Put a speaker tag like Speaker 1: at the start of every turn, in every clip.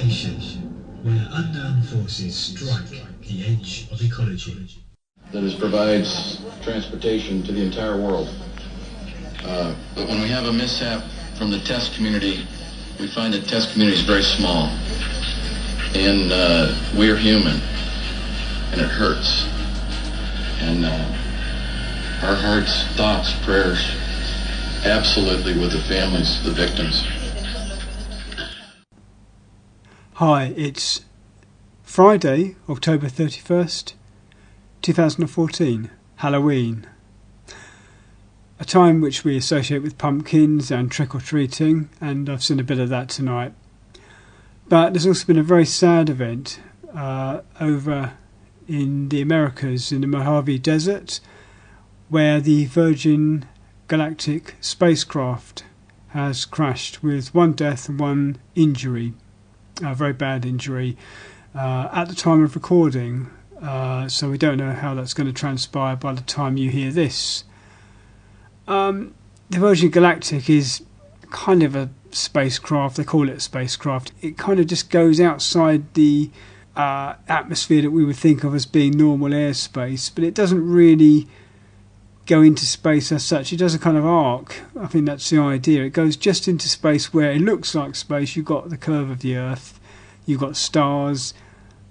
Speaker 1: location where unknown forces strike the edge of ecology.
Speaker 2: That provides transportation to the entire world. But when we have a mishap from the test community, we find the test community is very small. And we're human. And it hurts. And our hearts, thoughts, prayers, absolutely with the families, the victims.
Speaker 3: Hi, it's Friday, October 31st, 2014, Halloween. A time which we associate with pumpkins and trick-or-treating, and I've seen a bit of that tonight. But there's also been a very sad event over in the Americas, in the Mojave Desert, where the Virgin Galactic spacecraft has crashed with one death and one injury, a very bad injury, at the time of recording. So we don't know how that's going to transpire by the time you hear this. The Virgin Galactic is kind of a spacecraft. They call it a spacecraft. It kind of just goes outside the atmosphere that we would think of as being normal airspace, but it doesn't really go into space as such. It does a kind of arc. I think that's the idea. It goes just into space where it looks like space. You've got the curve of the Earth, you've got stars,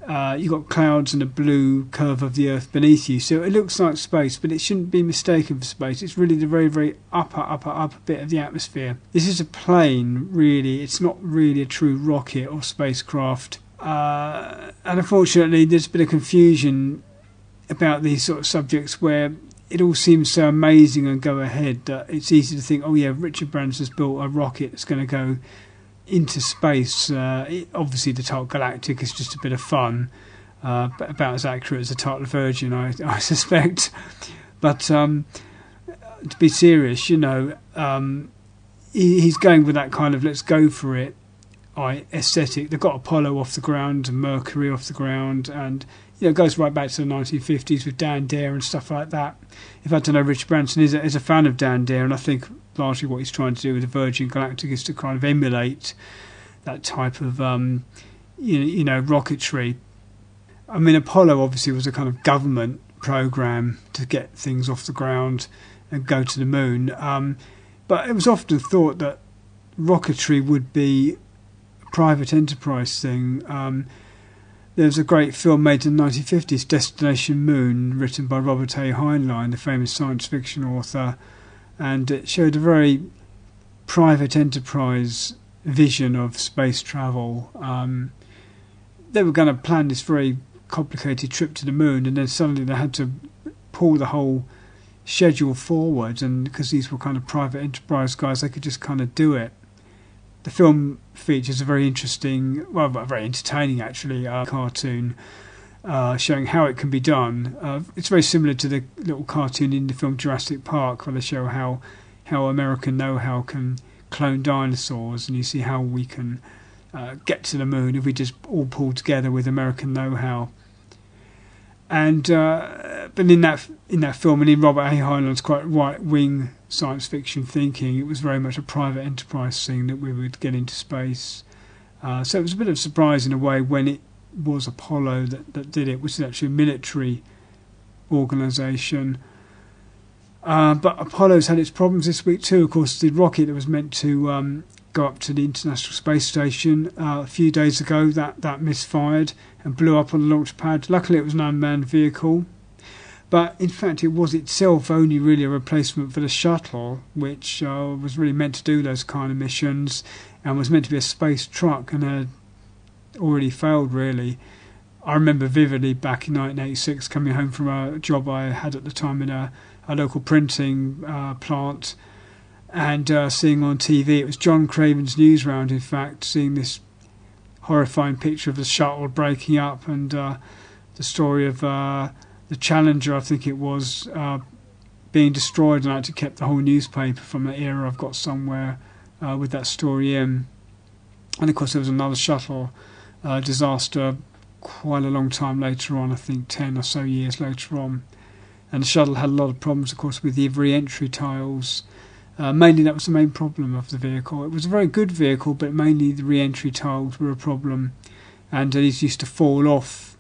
Speaker 3: you've got clouds and a blue curve of the Earth beneath you. So it looks like space, but it shouldn't be mistaken for space. It's really the very, very upper bit of the atmosphere. This is a plane, really. It's not really a true rocket or spacecraft. And unfortunately, there's a bit of confusion about these sort of subjects where it all seems so amazing and go ahead that it's easy to think, oh yeah, Richard Branson's built a rocket that's going to go into space. Obviously the title Galactic is just a bit of fun, but about as accurate as the title Virgin, I suspect. But to be serious, you know, he's going with that kind of let's go for it aesthetic. They've got Apollo off the ground and Mercury off the ground, and it goes right back to the 1950s with Dan Dare and stuff like that. In fact, I know Richard Branson is a fan of Dan Dare, and I think largely what he's trying to do with the Virgin Galactic is to kind of emulate that type of rocketry. I mean, Apollo obviously was a kind of government program to get things off the ground and go to the moon, but it was often thought that rocketry would be a private enterprise thing. There was a great film made in the 1950s, Destination Moon, written by Robert A. Heinlein, the famous science fiction author, and it showed a very private enterprise vision of space travel. They were going to plan this very complicated trip to the moon, and then suddenly they had to pull the whole schedule forward, and because these were kind of private enterprise guys, they could just kind of do it. The film features a very interesting, well, very entertaining actually, cartoon showing how it can be done. It's very similar to the little cartoon in the film Jurassic Park, where they show how American know-how can clone dinosaurs, and you see how we can get to the moon if we just all pull together with American know-how. And but in that film, and in Robert A. Heinlein's quite right-wing science fiction thinking, it was very much a private enterprise thing that we would get into space. So it was a bit of a surprise in a way when it was Apollo that did it, which is actually a military organisation. But Apollo's had its problems this week too. Of course, the rocket that was meant to go up to the International Space Station a few days ago, that misfired and blew up on the launch pad. Luckily, it was an unmanned vehicle. But in fact, it was itself only really a replacement for the shuttle, which was really meant to do those kind of missions and was meant to be a space truck and had already failed, really. I remember vividly back in 1986 coming home from a job I had at the time in a local printing plant and seeing on TV, it was John Craven's Newsround, in fact, seeing this horrifying picture of the shuttle breaking up and the story of the Challenger, I think it was, being destroyed, and I actually kept the whole newspaper from that era I've got somewhere with that story in. And of course there was another shuttle disaster quite a long time later on, I think 10 or so years later on. And the shuttle had a lot of problems, of course, with the re-entry tiles. Mainly that was the main problem of the vehicle. It was a very good vehicle, but mainly the re-entry tiles were a problem, and these used to fall off,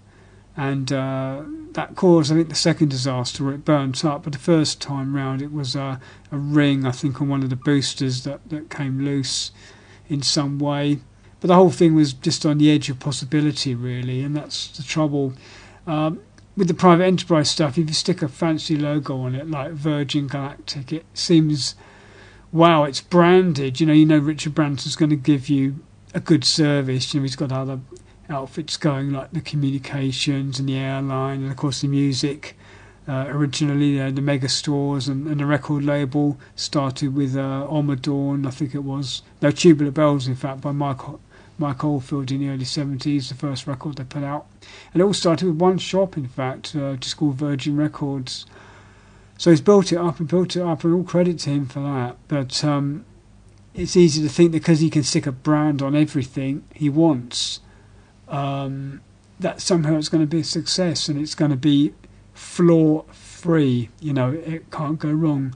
Speaker 3: and that caused, I think, the second disaster where it burnt up. But the first time round it was a ring, I think, on one of the boosters that came loose in some way. But the whole thing was just on the edge of possibility, really, and that's the trouble. With the private enterprise stuff, if you stick a fancy logo on it, like Virgin Galactic, it seems, wow, it's branded. You know Richard Branson's going to give you a good service. He's got other outfits going, like the communications and the airline, and of course the music. Originally, the mega stores and the record label started with Omadorn, I think it was. No, Tubular Bells, in fact, by Mike Oldfield in the early 70s, the first record they put out. And it all started with one shop, in fact, just called Virgin Records. So he's built it up, and all credit to him for that. But it's easy to think that because he can stick a brand on everything he wants, that somehow it's going to be a success and it's going to be flaw-free. It can't go wrong.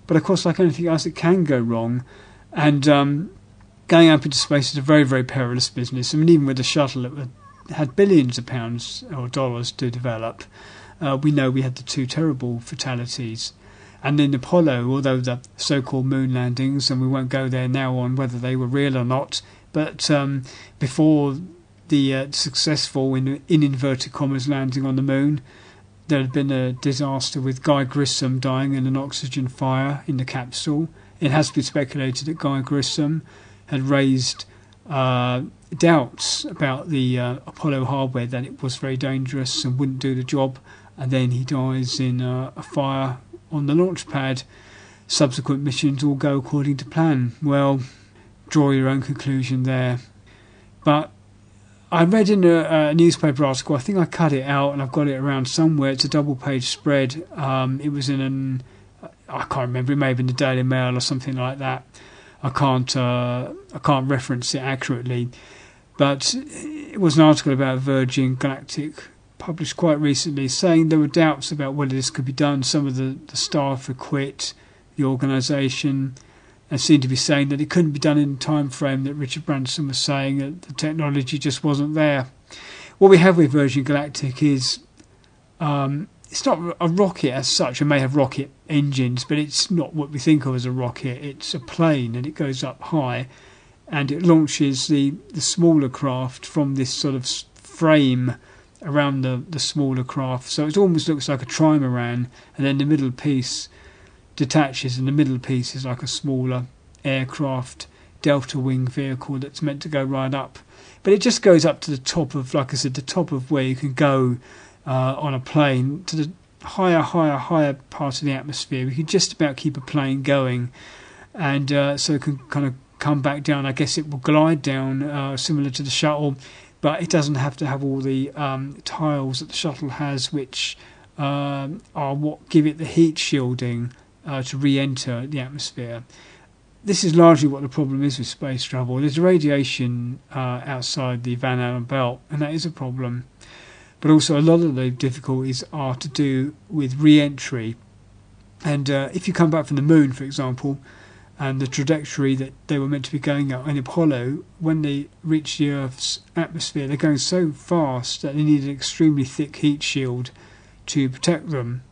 Speaker 3: But of course, like anything else, it can go wrong. And going up into space is a very, very perilous business. I mean, even with the shuttle, it had billions of pounds or dollars to develop. We know we had the 2 terrible fatalities. And in Apollo, although the so-called moon landings, and we won't go there now on whether they were real or not, but before the successful, in inverted commas, landing on the moon, there had been a disaster with Guy Grissom dying in an oxygen fire in the capsule. It has been speculated that Guy Grissom had raised doubts about the Apollo hardware, that it was very dangerous and wouldn't do the job, and then he dies in a fire on the launch pad. Subsequent missions all go according to plan. Well, draw your own conclusion there. But I read in a newspaper article, I think I cut it out and I've got it around somewhere, it's a double-page spread. It was in I can't remember, it may have been the Daily Mail or something like that. I can't reference it accurately, but it was an article about Virgin Galactic published quite recently, saying there were doubts about whether this could be done. Some of the staff had quit the organisation and seemed to be saying that it couldn't be done in the time frame that Richard Branson was saying, that the technology just wasn't there. What we have with Virgin Galactic is it's not a rocket as such. It may have rocket engines, but it's not what we think of as a rocket. It's a plane, and it goes up high, and it launches the smaller craft from this sort of frame around the smaller craft. So it almost looks like a trimaran, and then the middle piece detaches, and the middle piece is like a smaller aircraft delta wing vehicle that's meant to go right up. But it just goes up to the top of, like I said, the top of where you can go on a plane, to the higher part of the atmosphere. We can just about keep a plane going, and so it can kind of come back down. I guess it will glide down similar to the shuttle, but it doesn't have to have all the tiles that the shuttle has, which are what give it the heat shielding to re-enter the atmosphere. This is largely what the problem is with space travel. There's radiation outside the Van Allen belt, and that is a problem. But also a lot of the difficulties are to do with re-entry. And if you come back from the moon, for example, and the trajectory that they were meant to be going at in Apollo, when they reach the Earth's atmosphere, they're going so fast that they need an extremely thick heat shield to protect them.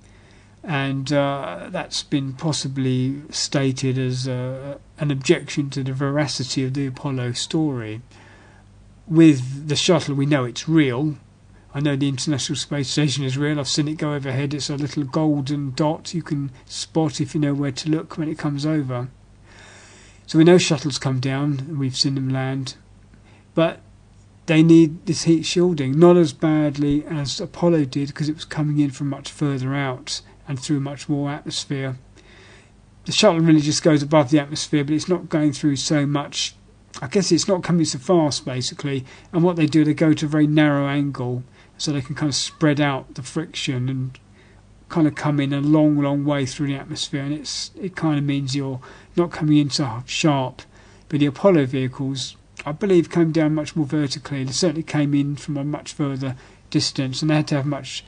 Speaker 3: And that's been possibly stated as an objection to the veracity of the Apollo story. With the shuttle, we know it's real. I know the International Space Station is real. I've seen it go overhead. It's a little golden dot you can spot if you know where to look when it comes over. So we know shuttles come down, and we've seen them land. But they need this heat shielding, not as badly as Apollo did, because it was coming in from much further out and through much more atmosphere. The shuttle really just goes above the atmosphere, but it's not going through so much. I guess it's not coming so fast, basically. And what they do, they go to a very narrow angle, so they can kind of spread out the friction and kind of come in a long way through the atmosphere. And it kind of means you're not coming in so sharp. But the Apollo vehicles, I believe, came down much more vertically. They certainly came in from a much further distance, and they had to have much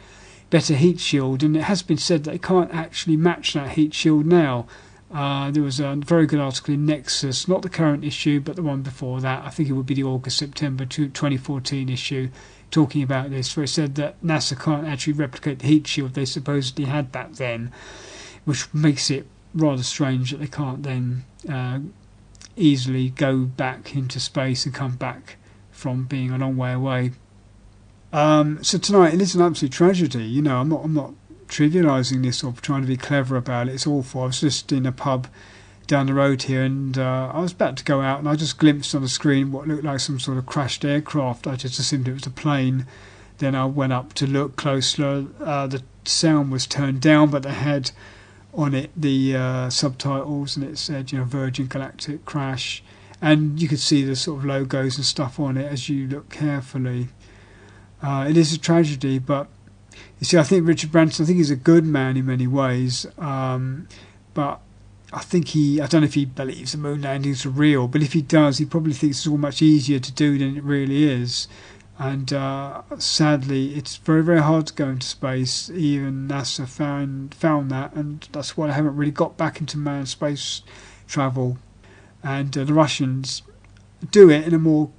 Speaker 3: better heat shield. And it has been said that they can't actually match that heat shield now. There was a very good article in Nexus, not the current issue, but the one before that. I think it would be the August-September 2014 issue, talking about this, where it said that NASA can't actually replicate the heat shield they supposedly had back then, which makes it rather strange that they can't then easily go back into space and come back from being a long way away. So tonight it is an absolute tragedy. You know, I'm not trivialising this or trying to be clever about it. It's awful. I was just in a pub down the road here, and I was about to go out, and I just glimpsed on the screen what looked like some sort of crashed aircraft. I just assumed it was a plane. Then I went up to look closer. The sound was turned down, but they had on it the subtitles, and it said, you know, Virgin Galactic crash, and you could see the sort of logos and stuff on it as you look carefully. It is a tragedy, but you see, I think Richard Branson, I think he's a good man in many ways, but I think I don't know if he believes the moon landings are real, but if he does, he probably thinks it's all much easier to do than it really is. And sadly, it's very, very hard to go into space. Even NASA found that, and that's why they haven't really got back into manned space travel. And the Russians do it in a more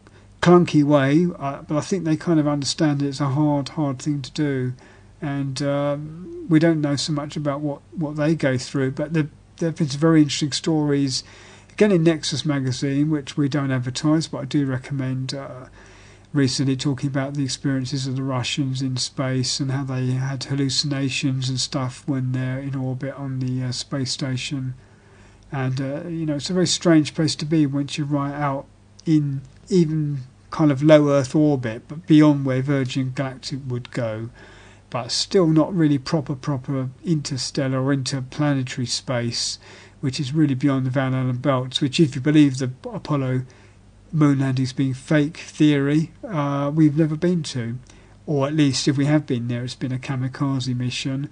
Speaker 3: clunky way, but I think they kind of understand that it's a hard thing to do. And we don't know so much about what they go through, but there have been some very interesting stories, again in Nexus magazine, which we don't advertise, but I do recommend, recently talking about the experiences of the Russians in space and how they had hallucinations and stuff when they're in orbit on the space station. And you know, it's a very strange place to be once you're right out in even kind of low Earth orbit, but beyond where Virgin Galactic would go, but still not really proper interstellar or interplanetary space, which is really beyond the Van Allen belts, which, if you believe the Apollo moon landings being fake theory, we've never been to. Or at least if we have been there, it's been a kamikaze mission,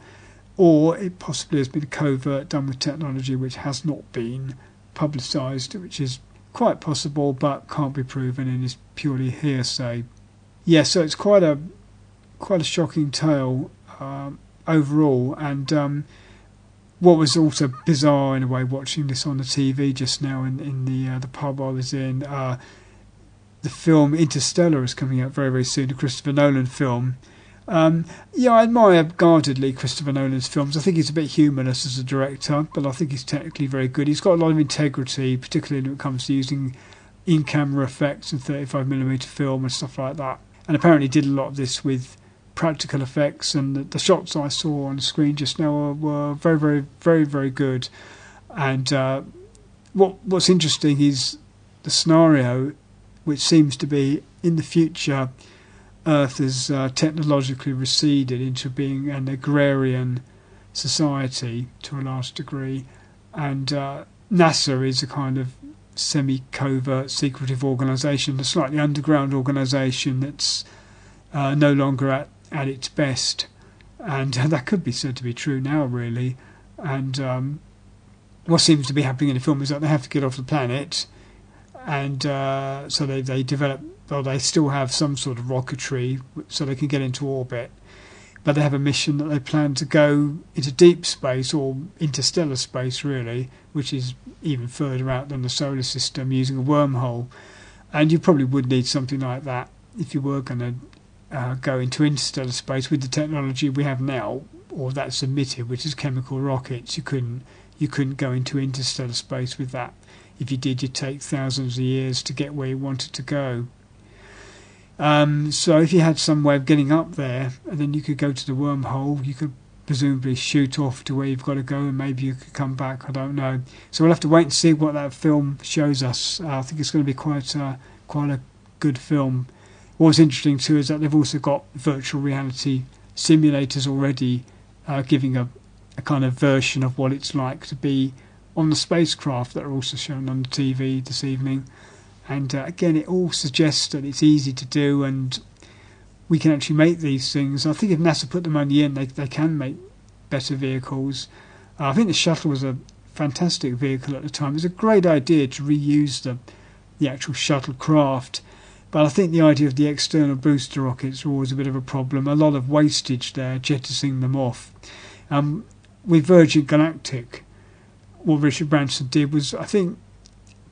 Speaker 3: or it possibly has been a covert done with technology which has not been publicised, which is quite possible but can't be proven and is purely hearsay. Yeah, so it's quite a shocking tale overall. And what was also bizarre in a way, watching this on the TV just now in the pub I was in, the film Interstellar is coming out very, very soon, the Christopher Nolan film. Yeah, I admire guardedly Christopher Nolan's films. I think he's a bit humorless as a director, but I think he's technically very good. He's got a lot of integrity, particularly when it comes to using in-camera effects and 35mm film and stuff like that. And apparently did a lot of this with practical effects, and the shots I saw on the screen just now were very, very, very, very good. And what's interesting is the scenario, which seems to be in the future, Earth has technologically receded into being an agrarian society to a large degree, and NASA is a kind of semi-covert, secretive organisation, a slightly underground organisation that's no longer at its best, and that could be said to be true now, really. And what seems to be happening in the film is that they have to get off the planet, and so they develop, well, they still have some sort of rocketry so they can get into orbit, but they have a mission that they plan to go into deep space, or interstellar space really, which is even further out than the solar system, using a wormhole. And you probably would need something like that if you were going to go into interstellar space with the technology we have now, or that's submitted, which is chemical rockets. You couldn't go into interstellar space with that. If you did, you'd take thousands of years to get where you wanted to go. So if you had some way of getting up there, and then you could go to the wormhole, you could presumably shoot off to where you've got to go, and maybe you could come back. I don't know. So we'll have to wait and see what that film shows us. I think it's going to be quite a good film. What's interesting too is that they've also got virtual reality simulators already, giving a kind of version of what it's like to be on the spacecraft, that are also shown on the TV this evening. And again, it all suggests that it's easy to do, and we can actually make these things. I think if NASA put the money in, they can make better vehicles. I think the shuttle was a fantastic vehicle at the time. It was a great idea to reuse the actual shuttlecraft, but I think the idea of the external booster rockets are always a bit of a problem. A lot of wastage there, jettisoning them off. With Virgin Galactic, what Richard Branson did was, I think,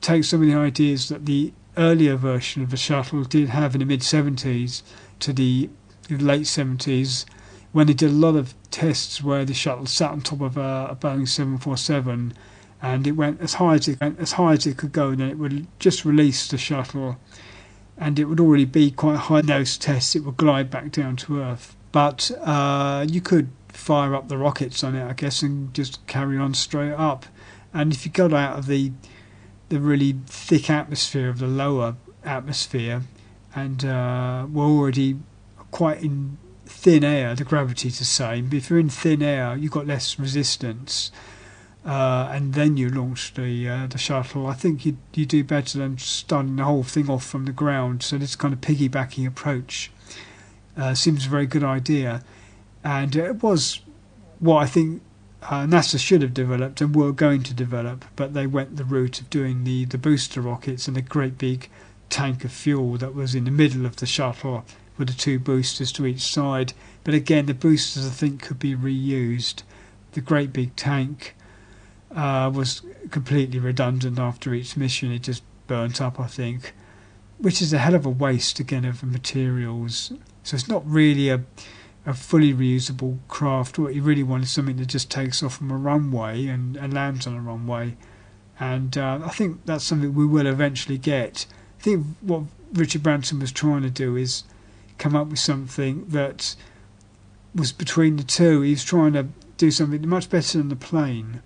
Speaker 3: take some of the ideas that the earlier version of the shuttle did have in the mid-70s to the late 70s, when they did a lot of tests where the shuttle sat on top of a Boeing 747 and it went as high as it could go, and then it would just release the shuttle and it would already be quite high in those tests. It would glide back down to Earth. But you could fire up the rockets on it, I guess, and just carry on straight up. And if you got out of the really thick atmosphere of the lower atmosphere and were already quite in thin air, the gravity's the same, but if you're in thin air, you've got less resistance. And then you launch the shuttle. I think you do better than starting the whole thing off from the ground. So this kind of piggybacking approach seems a very good idea, and it was what I think NASA should have developed and were going to develop, but they went the route of doing the booster rockets and a great big tank of fuel that was in the middle of the shuttle with the two boosters to each side. But again, the boosters I think could be reused. The great big tank was completely redundant after each mission. It just burnt up, I think, which is a hell of a waste again of materials. So it's not really a fully reusable craft. What you really want is something that just takes off from a runway and lands on a runway. And I think that's something we will eventually get. I think what Richard Branson was trying to do is come up with something that was between the two. He was trying to do something much better than the plane.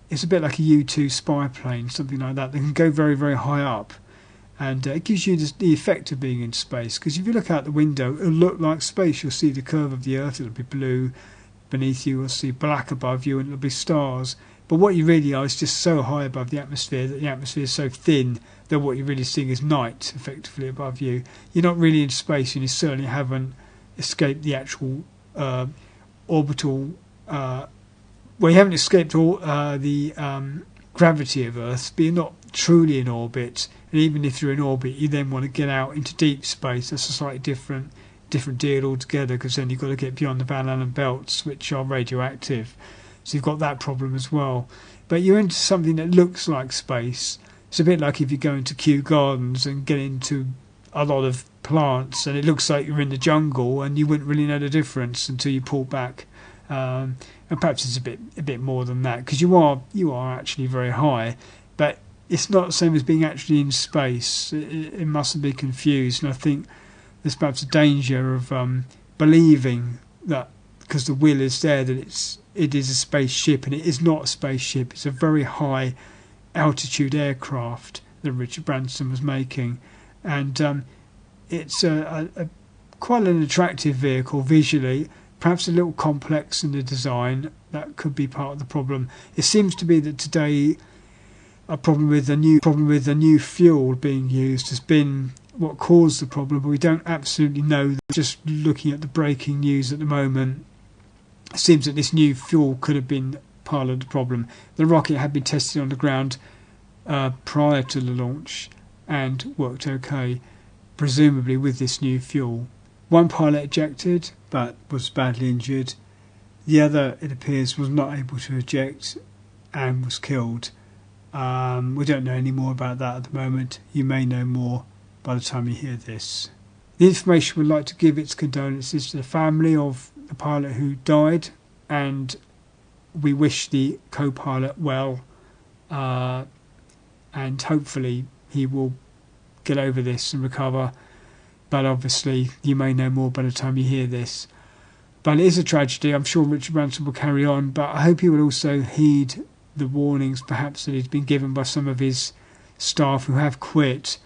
Speaker 3: It's a bit like a U-2 spy plane, something like that. They can go very, very high up, and it gives you the effect of being in space. Because if you look out the window, it'll look like space. You'll see the curve of the Earth. It'll be blue beneath you. You'll see black above you, and it'll be stars. But what you really are is just so high above the atmosphere that the atmosphere is so thin that what you're really seeing is night, effectively, above you. You're not really in space, and you certainly haven't escaped the actual orbital... Well, you haven't escaped all the gravity of Earth, but you're not truly in orbit. And even if you're in orbit, you then want to get out into deep space. That's a slightly different deal altogether, because then you've got to get beyond the Van Allen belts, which are radioactive. So you've got that problem as well. But you're into something that looks like space. It's a bit like if you go into Kew Gardens and get into a lot of plants, and it looks like you're in the jungle, and you wouldn't really know the difference until you pull back. And perhaps it's a bit more than that, because you are actually very high, but it's not the same as being actually in space. It mustn't be confused, and I think there's perhaps a danger of believing that because the will is there that it is a spaceship, and it is not a spaceship. It's a very high altitude aircraft that Richard Branson was making, and it's a quite an attractive vehicle visually. Perhaps a little complex in the design. That could be part of the problem. It seems to be that today a problem with the new fuel being used has been what caused the problem, but we don't absolutely know. Just looking at the breaking news at the moment, it seems that this new fuel could have been part of the problem. The rocket had been tested on the ground prior to the launch and worked okay, presumably with this new fuel. One pilot ejected, but was badly injured. The other, it appears, was not able to eject and was killed. We don't know any more about that at the moment. You may know more by the time you hear this. The information would like to give its condolences to the family of the pilot who died, and we wish the co-pilot well, and hopefully he will get over this and recover. But obviously you may know more by the time you hear this. But it is a tragedy. I'm sure Richard Branson will carry on, but I hope he will also heed the warnings perhaps that he's been given by some of his staff who have quit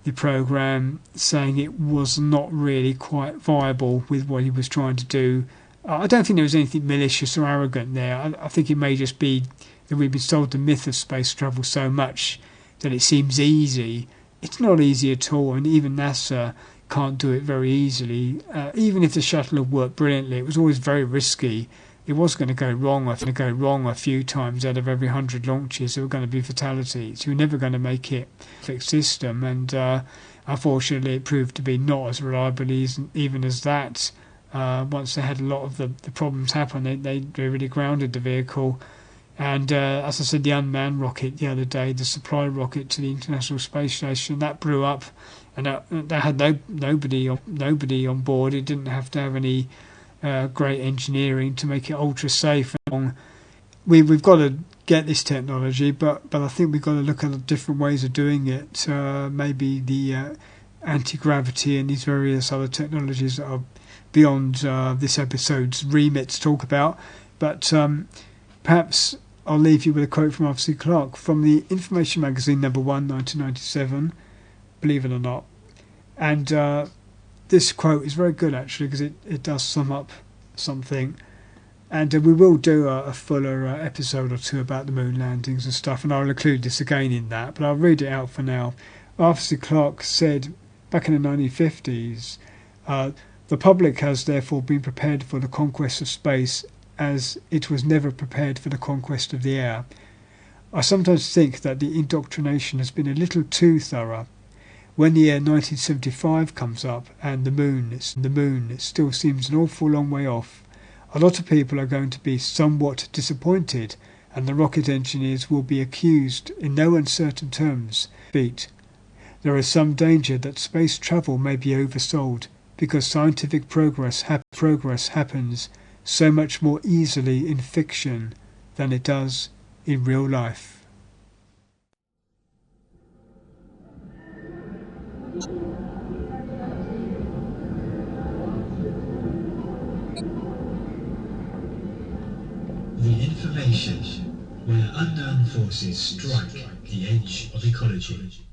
Speaker 3: the programme, saying it was not really quite viable with what he was trying to do. I don't think there was anything malicious or arrogant there. I think it may just be that we've been sold the myth of space travel so much that it seems easy. It's not easy at all, and even NASA can't do it very easily. Even if the shuttle had worked brilliantly, it was always very risky. It was going to go wrong a few times out of every 100 launches. There were going to be fatalities. You were never going to make it a fixed system, and unfortunately it proved to be not as reliable even as that. Once they had a lot of the problems happen, they really grounded the vehicle, And as I said, the unmanned rocket the other day, the supply rocket to the International Space Station, that blew up, and that had nobody on board. It didn't have to have any great engineering to make it ultra safe. We've got to get this technology, but I think we've got to look at different ways of doing it. Maybe the anti-gravity and these various other technologies that are beyond this episode's remit to talk about. But perhaps I'll leave you with a quote from Arthur C. Clarke from the Information Magazine number 1, 1997, believe it or not. And this quote is very good, actually, because it does sum up something. And we will do a fuller episode or two about the moon landings and stuff, and I'll include this again in that, but I'll read it out for now. Arthur C. Clarke said back in the 1950s, the public has therefore been prepared for the conquest of space as it was never prepared for the conquest of the air. I sometimes think that the indoctrination has been a little too thorough. When the year 1975 comes up and the moon still seems an awful long way off, a lot of people are going to be somewhat disappointed, and the rocket engineers will be accused in no uncertain terms. There is some danger that space travel may be oversold because scientific progress happens so much more easily in fiction than it does in real life.
Speaker 1: The information where unknown forces strike the edge of ecology.